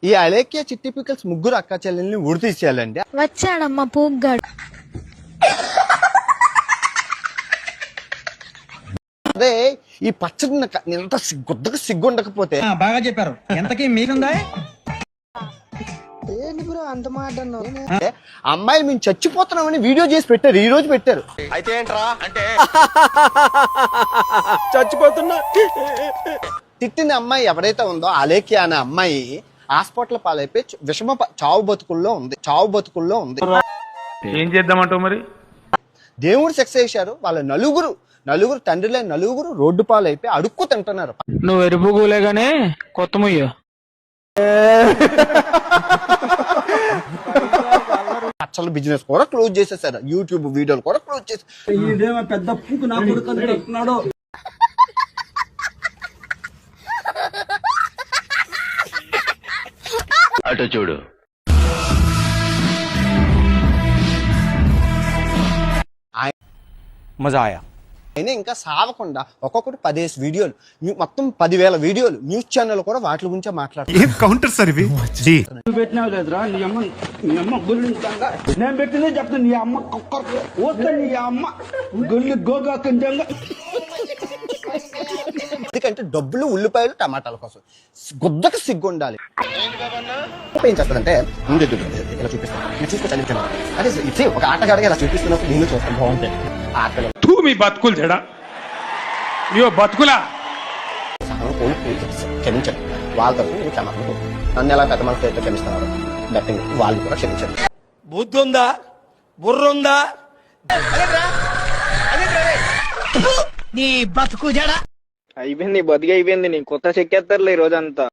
ఈ అలేఖ్య చిట్టి పికల్స్ ముగ్గురు అక్క చెల్లెల్ని ఉడి తీసేయాలండి. వచ్చాడమ్మా పూగ్గాడు. అదే ఈ పచ్చడి ఎంత గుద్దకు సిగ్గు ఉండకపోతే. బాగా చెప్పారు. ఎంతకీ మీకుందా అంత మాట అమ్మాయిలు మేము చచ్చిపోతున్నామని వీడియో చేసి పెట్టారు, ఈ రోజు పెట్టారు. అయితే ఏంట్రా అంటే చచ్చిపోతున్నా తిట్టిన అమ్మాయి ఎవరైతే ఉందో అలేఖ్య అనే అమ్మాయి హాస్పిటల్ పాలైపోయి చావు బతుకుల్లో ఉంది. ఏం చేద్దామంటావు మరి? దేవుడు సెక్స్ చేశారు. వాళ్ళ నలుగురు తండ్రిలే నలుగురు రోడ్డు పాలైపోయి అడుక్కు తింటున్నారు. నువ్వు ఎరుపుగులేగానే కొత్త ముయ్య అసలు బిజినెస్ కూడా క్లోజ్ చేసేసారు, యూట్యూబ్ వీడియోలు కూడా క్లోజ్ చేశారు. పెద్ద పూకు నా కొడుకు అటు చూడు. మజా ఆయా. అయినా ఇంకా సావకుండా ఒక్కొక్కటి 10 వీడియోలు, మొత్తం 10,000 వీడియోలు, న్యూస్ ఛానల్ కూడా వాటి గురించే మాట్లాడుతున్నారు. ఏం కౌంటర్ సార్ ఇవి? పెట్టినావు లేదురా నీ అమ్మ గురించంగా నేను పెట్టిందే చెప్తాను. నీ అమ్మ కుక్కర్ నీ అమ్మ గొల్లి గోగాకంజంగా. ఎందుకంటే డబ్బులు, ఉల్లిపాయలు, టమాటాల కోసం గుద్దకు సిగ్గు ఉండాలి. ఏం చేస్తాడంటే ఇలా చూపిస్తాను, చూసుకొచ్చాను. అదే ఇది ఒక ఆటగాడిగా ఇలా చూపిస్తున్నప్పుడు నేను చూస్తాను, బాగుంటాయి ఆటలు. మీ బతుకులు తేడా బతుకులా క్షమించండి. వాళ్ళ తరఫున నేను క్షమాపణ. నన్ను ఎలా పెద్ద మనసు అయితే క్షమిస్తున్నారు, బెట్టింగ్ వాళ్ళు కూడా క్షమించండి. బుద్ధి ఉందా, బుర్ర ఉందా? నీ బతుకు జడ అయిపోయింది, బతికి అయిపోయింది. నీ కొత్త చెక్కేస్తారులే ఈ రోజంతా.